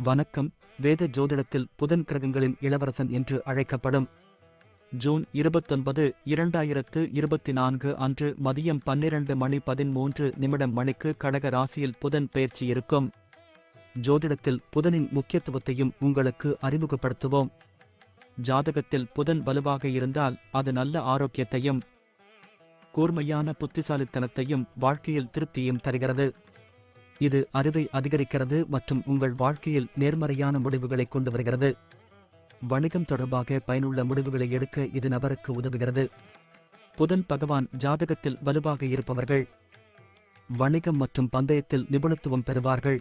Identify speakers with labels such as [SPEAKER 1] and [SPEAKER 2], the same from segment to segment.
[SPEAKER 1] வணக்கம். வேத ஜோதிடத்தில் புதன் கிரகங்களின் இளவரசன் என்று அழைக்கப்படும். ஜூன் 29, 2024 அன்று மதியம் 12:13 மணிக்கு கடக ராசியில் புதன் பெயர்ச்சி இருக்கும். ஜோதிடத்தில் புதனின் முக்கியத்துவத்தையும் உங்களுக்கு அறிமுகப்படுத்துவோம். ஜாதகத்தில் புதன் வலுவாக இருந்தால் அது நல்ல ஆரோக்கியத்தையும் கூர்மையான புத்திசாலித்தனத்தையும் வாழ்க்கையில் திருப்தியும் தருகிறது. இது அறிவை அதிகரிக்கிறது மற்றும் உங்கள் வாழ்க்கையில் நேர்மறையான முடிவுகளை கொண்டு வருகிறது. வணிகம் தொடர்பாக பயனுள்ள முடிவுகளை எடுக்க இது நபருக்கு உதவுகிறது. புதன் பகவான் ஜாதகத்தில் வலுவாக இருப்பவர்கள் வணிகம் மற்றும் பந்தயத்தில் நிபுணத்துவம் பெறுவார்கள்.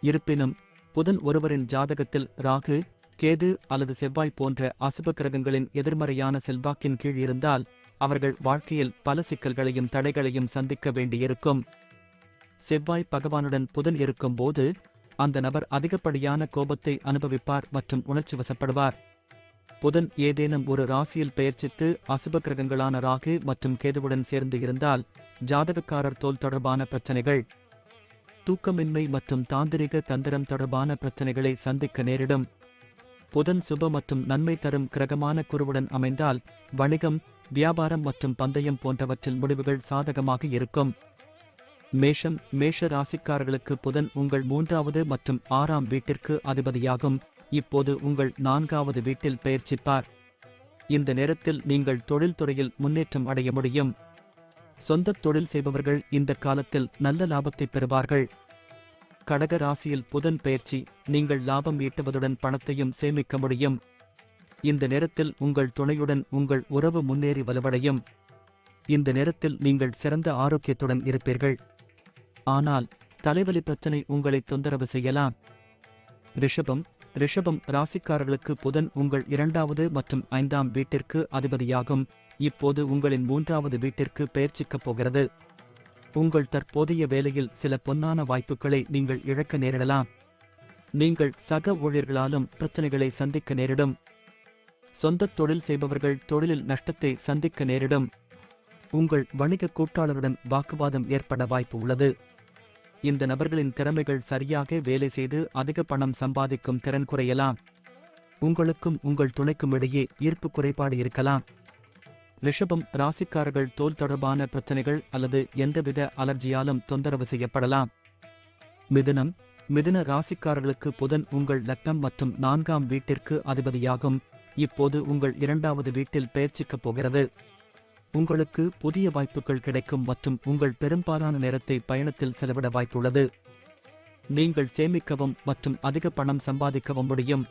[SPEAKER 1] இருப்பினும் புதன் ஒருவரின் ஜாதகத்தில் ராகு, கேது அல்லது செவ்வாய் போன்ற அசுப கிரகங்களின் எதிர்மறையான செல்வாக்கின் கீழ் இருந்தால் அவர்கள் வாழ்க்கையில் பல சிக்கல்களையும் தடைகளையும் சந்திக்க வேண்டியிருக்கும். செவ்வாய் பகவானுடன் புதன் இருக்கும்போது அந்த நபர் அதிகப்படியான கோபத்தை அனுபவிப்பார் மற்றும் உணர்ச்சி வசப்படுவார். புதன் ஏதேனும் ஒரு ராசியில் பெயர்ச்சித்து அசுப கிரகங்களான ராகு மற்றும் கேதுவுடன் சேர்ந்து இருந்தால் ஜாதகக்காரர் தோல் தொடர்பான பிரச்சனைகள், தூக்கமின்மை மற்றும் தாந்திரிக தந்திரம் தொடர்பான பிரச்சனைகளை சந்திக்க நேரிடும். புதன் சுப மற்றும் நன்மை தரும் கிரகமான குருவுடன் அமைந்தால் வணிகம், வியாபாரம் மற்றும் பந்தயம் போன்றவற்றில் முடிவுகள் சாதகமாக இருக்கும். மேஷ ராசிக்காரர்களுக்கு புதன் உங்கள் 3வது மற்றும் 6ஆம் வீட்டிற்கு அதிபதியாகும். இப்போது உங்கள் 4வது வீட்டில் பெயர்ச்சிப்பார். இந்த நேரத்தில் நீங்கள் தொழில்துறையில் முன்னேற்றம் அடைய முடியும். சொந்த தொழில் செய்பவர்கள் இந்த காலத்தில் நல்ல லாபத்தை பெறுவார்கள். கடக ராசியில் புதன் பெயர்ச்சி நீங்கள் லாபம் ஈட்டுவதுடன் பணத்தையும் சேமிக்க முடியும். இந்த நேரத்தில் உங்கள் துணையுடன் உங்கள் உறவு முன்னேறி வலுவடையும். இந்த நேரத்தில் நீங்கள் சிறந்த ஆரோக்கியத்துடன் இருப்பீர்கள். ஆனால் தலைவலி பிரச்சனை உங்களை தொந்தரவு செய்யலாம். ரிஷபம் ராசிக்காரர்களுக்கு புதன் உங்கள் 2வது மற்றும் 5ஆம் வீட்டிற்கு அதிபதியாகும். இப்போது உங்களின் 3வது வீட்டிற்கு பெயர்ச்சிக்கப் போகிறது. உங்கள் தற்போதைய வேலையில் சில பொன்னான வாய்ப்புகளை நீங்கள் இழக்க நேரிடலாம். நீங்கள் சக ஊழியர்களாலும் பிரச்சனைகளை சந்திக்க நேரிடும். சொந்த தொழில் செய்பவர்கள் தொழிலில் நஷ்டத்தை சந்திக்க நேரிடும். உங்கள் வணிக கூட்டாளருடன் வாக்குவாதம் ஏற்பட வாய்ப்பு உள்ளது. இந்த நபர்களின் திறமைகள் சரியாக வேலை செய்து அதிக பணம் சம்பாதிக்கும் திறன் குறையலாம். உங்களுக்கும் உங்கள் துணைக்கும் இடையே ஈர்ப்பு குறைபாடு இருக்கலாம். ரிஷபம் ராசிக்காரர்கள் தோல் தொடர்பான பிரச்சனைகள் அல்லது எந்தவித அலர்ஜியாலும் தொந்தரவு செய்யப்படலாம். மிதுன ராசிக்காரர்களுக்கு புதன் உங்கள் லக்னம் மற்றும் 4ஆம் வீட்டிற்கு அதிபதியாகும். இப்போது உங்கள் 2வது வீட்டில் பெயர்ச்சிக்கப் போகிறது. உங்களுக்கு புதிய வாய்ப்புகள் கிடைக்கும் மற்றும் உங்கள் பெரும்பாலான நேரத்தை பயணத்தில் செலவிட வாய்ப்புள்ளது. நீங்கள் சேமிக்கவும் மற்றும் அதிக பணம் சம்பாதிக்கவும் முடியும்.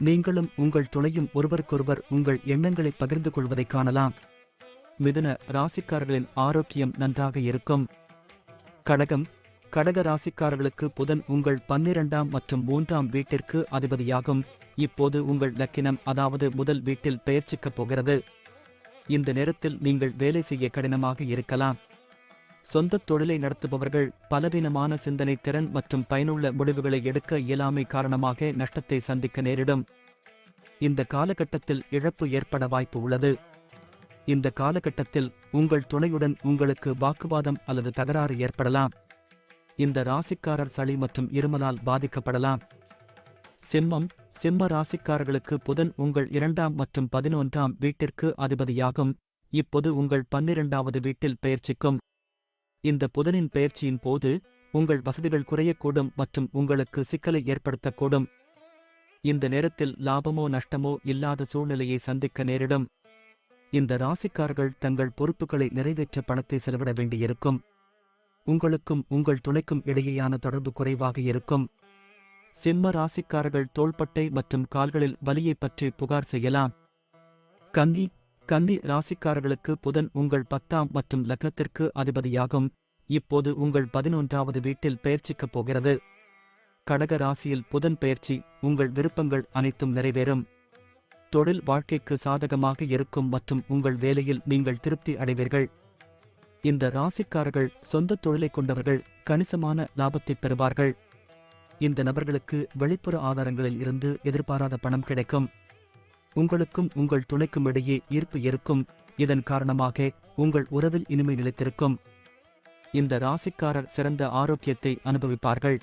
[SPEAKER 1] நீங்களும் உங்கள் துணையும் ஒருவருக்கொருவர் உங்கள் எண்ணங்களை பகிர்ந்து கொள்வதை காணலாம். மிதுன ராசிக்காரர்களின் ஆரோக்கியம் நன்றாக இருக்கும். கடக ராசிக்காரர்களுக்கு புதன் உங்கள் 12ஆம் மற்றும் 3ஆம் வீட்டிற்கு அதிபதியாகும். இப்போது உங்கள் லக்கினம் அதாவது முதல் வீட்டில் பெயர்ச்சிக்கப் போகிறது. இந்த நேரத்தில் நீங்கள் வேலை செய்ய கடினமாக இருக்கலாம். சொந்த தொழிலை நடத்துபவர்கள் பலவீனமான சிந்தனை திறன் மற்றும் பயனுள்ள முடிவுகளை எடுக்க இயலாமை காரணமாக நஷ்டத்தை சந்திக்க நேரிடும். இந்த காலகட்டத்தில் இழப்பு ஏற்பட வாய்ப்பு உள்ளது. இந்த காலகட்டத்தில் உங்கள் துணையுடன் உங்களுக்கு வாக்குவாதம் அல்லது தகராறு ஏற்படலாம். இந்த ராசிக்காரர் சளி மற்றும் இருமலால் பாதிக்கப்படலாம். சிம்ம ராசிக்காரர்களுக்கு புதன் உங்கள் 2ஆம் மற்றும் 11ஆம் வீட்டிற்கு அதிபதியாகும். இப்போது உங்கள் 12வது வீட்டில் பெயர்ச்சிக்கும். இந்த புதனின் பெயர்ச்சியின் போது உங்கள் வசதிகள் குறையக்கூடும் மற்றும் உங்களுக்கு சிக்கலை ஏற்படுத்தக்கூடும். இந்த நேரத்தில் லாபமோ நஷ்டமோ இல்லாத சூழ்நிலையை சந்திக்க நேரிடும். இந்த ராசிக்காரர்கள் தங்கள் பொறுப்புகளை நிறைவேற்ற பணத்தை செலவிட வேண்டியிருக்கும். உங்களுக்கும் உங்கள் துணைக்கும் இடையேயான தொடர்பு குறைவாக இருக்கும். சிம்ம ராசிக்காரர்கள் தோள்பட்டை மற்றும் கால்களில் வலியை பற்றி புகார் செய்யலாம். கன்னி ராசிக்காரர்களுக்கு புதன் உங்கள் 10ஆம் மற்றும் லக்னத்திற்கு அதிபதியாகும். இப்போது உங்கள் 11வது வீட்டில் பெயர்ச்சிக்கப் போகிறது. கடக ராசியில் புதன் பெயர்ச்சி உங்கள் விருப்பங்கள் அனைத்தும் நிறைவேறும். தொழில் வாழ்க்கைக்கு சாதகமாக இருக்கும் மற்றும் உங்கள் வேலையில் நீங்கள் திருப்தி அடைவீர்கள். இந்த ராசிக்காரர்கள் சொந்த தொழிலை கொண்டவர்கள் கணிசமான லாபத்தை பெறுவார்கள். இந்த நபர்களுக்கு வெளிப்புற ஆதாரங்களில் இருந்து எதிர்பாராத பணம் கிடைக்கும். உங்களுக்கும் உங்கள் துணைக்கும் இடையே ஈர்ப்பு இருக்கும். இதன் காரணமாக உங்கள் உறவில் இனிமை நிலைத்திருக்கும். இந்த ராசிக்காரர் சிறந்த ஆரோக்கியத்தை அனுபவிப்பார்கள்.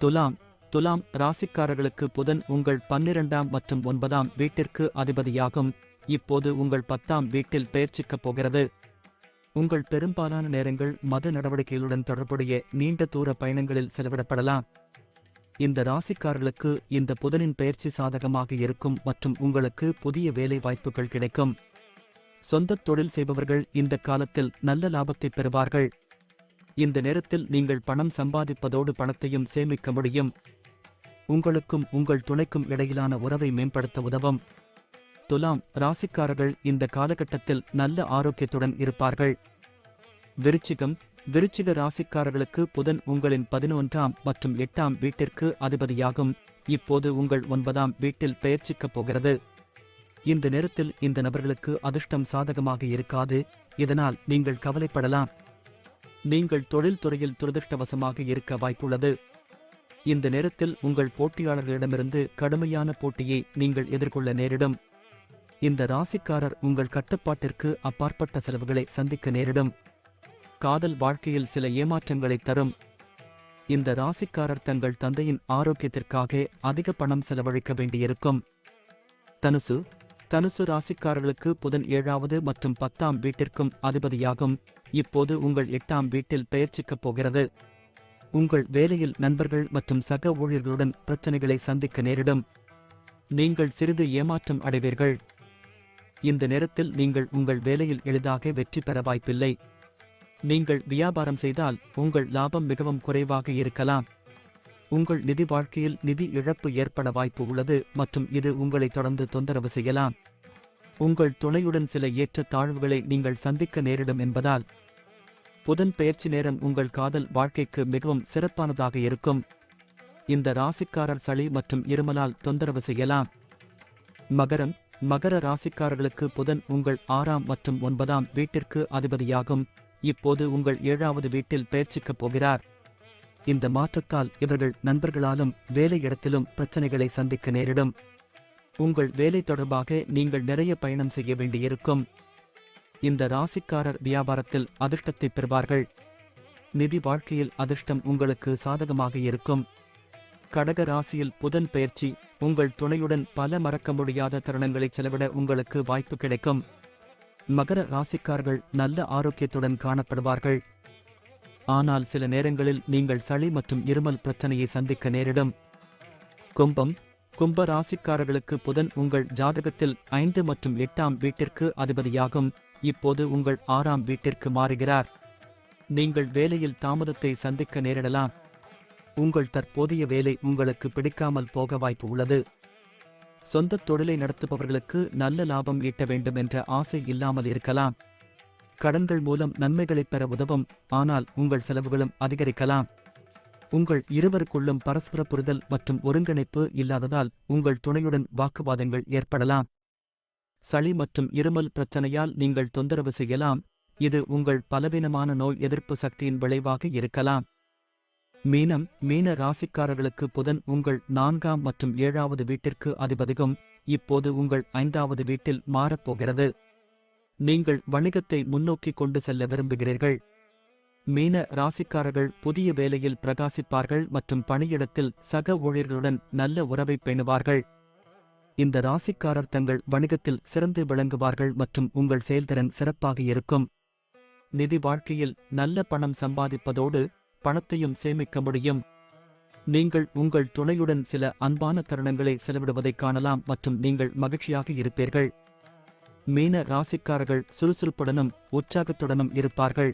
[SPEAKER 1] துலாம் துலாம் ராசிக்காரர்களுக்கு புதன் உங்கள் 12ஆம் மற்றும் 9ஆம் வீட்டிற்கு அதிபதியாகும். இப்போது உங்கள் 10ஆம் வீட்டில் பெயர்ச்சிக்கப் போகிறது. உங்கள் பெரும்பாலான நேரங்கள் மத நடவடிக்கைகளுடன் தொடர்புடைய நீண்ட தூர பயணங்களில் செலவிடப்படலாம். இந்த ராசிக்காரர்களுக்கு இந்த புதனின் பெயர்ச்சி சாதகமாக இருக்கும் மற்றும் உங்களுக்கு புதிய வேலை வாய்ப்புகள் கிடைக்கும். சொந்த தொழில் செய்பவர்கள் இந்த காலத்தில் நல்ல லாபத்தை பெறுவார்கள். இந்த நேரத்தில் நீங்கள் பணம் சம்பாதிப்பதோடு பணத்தையும் சேமிக்க முடியும். உங்களுக்கும் உங்கள் துணைக்கும் இடையிலான உறவை மேம்படுத்த உதவும். துலாம் ராசிக்காரர்கள் இந்த காலகட்டத்தில் நல்ல ஆரோக்கியத்துடன் இருப்பார்கள். விருச்சிக ராசிக்காரர்களுக்கு புதன் உங்களின் 11ஆம் மற்றும் 8ஆம் வீட்டிற்கு அதிபதியாகும். இப்போது உங்கள் 9ஆம் வீட்டில் பெயர்ச்சிக்கப் போகிறது. இந்த நேரத்தில் இந்த நபர்களுக்கு அதிர்ஷ்டம் சாதகமாக இருக்காது. இதனால் நீங்கள் கவலைப்படலாம். நீங்கள் தொழில் துறையில் துரதிர்ஷ்டவசமாக இருக்க வாய்ப்புள்ளது. இந்த நேரத்தில் உங்கள் போட்டியாளர்களிடமிருந்து கடுமையான போட்டியை நீங்கள் எதிர்கொள்ள நேரிடும். இந்த ராசிக்காரர் உங்கள் கட்டுப்பாட்டிற்கு அப்பாற்பட்ட செலவுகளை சந்திக்க நேரிடும். காதல் வாழ்க்கையில் சில ஏமாற்றங்களை தரும். இந்த ராசிக்காரர் தங்கள் தந்தையின் ஆரோக்கியத்திற்காக அதிக பணம் செலவழிக்க வேண்டியிருக்கும். தனுசு ராசிக்காரர்களுக்கு புதன் 7வது மற்றும் 10ஆம் வீட்டிற்கும் அதிபதியாகும். இப்போது உங்கள் 8ஆம் வீட்டில் பெயர்ச்சிக்கப் போகிறது. உங்கள் வேலையில் நண்பர்கள் மற்றும் சக ஊழியர்களுடன் பிரச்சனைகளை சந்திக்க நேரிடும். நீங்கள் சிறிது ஏமாற்றம் அடைவீர்கள். இந்த நேரத்தில் நீங்கள் உங்கள் வேலையில் எளிதாக வெற்றி பெற வாய்ப்பில்லை. நீங்கள் வியாபாரம் செய்தால் உங்கள் லாபம் மிகவும் குறைவாக இருக்கலாம். உங்கள் நிதி வாழ்க்கையில் நிதி இழப்பு ஏற்பட வாய்ப்பு உள்ளது மற்றும் இது உங்களை தொடர்ந்து தொந்தரவு செய்யலாம். உங்கள் துணையுடன் சில ஏற்ற தாழ்வுகளை நீங்கள் சந்திக்க நேரிடும் என்பதால் புதன் பெயர்ச்சி நேரம் உங்கள் காதல் வாழ்க்கைக்கு மிகவும் சிறப்பானதாக இருக்கும். இந்த ராசிக்காரர் சளி மற்றும் இருமலால் தொந்தரவு செய்யலாம். மகர ராசிக்காரர்களுக்கு புதன் உங்கள் 6ஆம் மற்றும் 9ஆம் வீட்டிற்கு அதிபதியாகும். இப்போது உங்கள் 7வது வீட்டில் பெயர்ச்சிக்கப் போகிறார். இந்த மாற்றத்தால் இவர்கள் நண்பர்களாலும் வேலையிடத்திலும் பிரச்சனைகளை சந்திக்க நேரிடும். உங்கள் வேலை தொடர்பாக நீங்கள் நிறைய பயணம் செய்ய வேண்டியிருக்கும். இந்த ராசிக்காரர் வியாபாரத்தில் அதிர்ஷ்டத்தை பெறுவார்கள். நிதி வாழ்க்கையில் அதிர்ஷ்டம் உங்களுக்கு சாதகமாக இருக்கும். கடக ராசியில் புதன் பெயர்ச்சி உங்கள் துணையுடன் பல மறக்க முடியாத தருணங்களை செலவிட உங்களுக்கு வாய்ப்பு கிடைக்கும். மகர ராசிக்காரர்கள் நல்ல ஆரோக்கியத்துடன் காணப்படுவார்கள். ஆனால் சில நேரங்களில் நீங்கள் சளி மற்றும் இருமல் பிரச்சனையை சந்திக்க நேரிடும். கும்ப ராசிக்காரர்களுக்கு புதன் உங்கள் ஜாதகத்தில் 5 மற்றும் 8ஆம் வீட்டிற்கு அதிபதியாகும். இப்போது உங்கள் 6ஆம் வீட்டிற்கு மாறுகிறார். நீங்கள் வேலையில் தாமதத்தை சந்திக்க நேரிடலாம். உங்கள் தற்போதைய வேலை உங்களுக்கு பிடிக்காமல் போக வாய்ப்பு உள்ளது. சொந்த தொழிலை நடத்துபவர்களுக்கு நல்ல லாபம் ஈட்ட வேண்டும் என்ற ஆசை இல்லாமல் இருக்கலாம். கடன்கள் மூலம் நன்மைகளை பெற உதவும். ஆனால் உங்கள் செலவுகளும் அதிகரிக்கலாம். உங்கள் இருவருக்குள்ளும் பரஸ்பர புரிதல் மற்றும் ஒருங்கிணைப்பு இல்லாததால் உங்கள் துணையுடன் வாக்குவாதங்கள் ஏற்படலாம். சளி மற்றும் இருமல் பிரச்சனையால் நீங்கள் தொந்தரவு செய்யலாம். இது உங்கள் பலவீனமான நோய் எதிர்ப்பு சக்தியின் விளைவாக இருக்கலாம். மீன ராசிக்காரர்களுக்கு புதன் உங்கள் 4ஆம் மற்றும் 7வது வீட்டிற்கு அதிபதியும். இப்போது உங்கள் 5வது வீட்டில் மாறப்போகிறது. நீங்கள் வணிகத்தை முன்னோக்கி கொண்டு செல்ல விரும்புகிறீர்கள். மீன ராசிக்காரர்கள் புதிய வேலையில் பிரகாசிப்பார்கள் மற்றும் பணியிடத்தில் சக ஊழியர்களுடன் நல்ல உறவை பேணுவார்கள். இந்த ராசிக்காரர் தங்கள் வணிகத்தில் சிறந்து விளங்குவார்கள் மற்றும் உங்கள் செயல்திறன் சிறப்பாக இருக்கும். நிதி வாழ்க்கையில் நல்ல பணம் சம்பாதிப்பதோடு பணத்தையும் சேமிக்க முடியும். நீங்கள் உங்கள் துணையுடன் சில அன்பான தருணங்களை செலவிடுவதைக் காணலாம் மற்றும் நீங்கள் மகிழ்ச்சியாக இருப்பீர்கள். மீன ராசிக்காரர்கள் சுறுசுறுப்புடனும் உற்சாகத்துடனும் இருப்பார்கள்.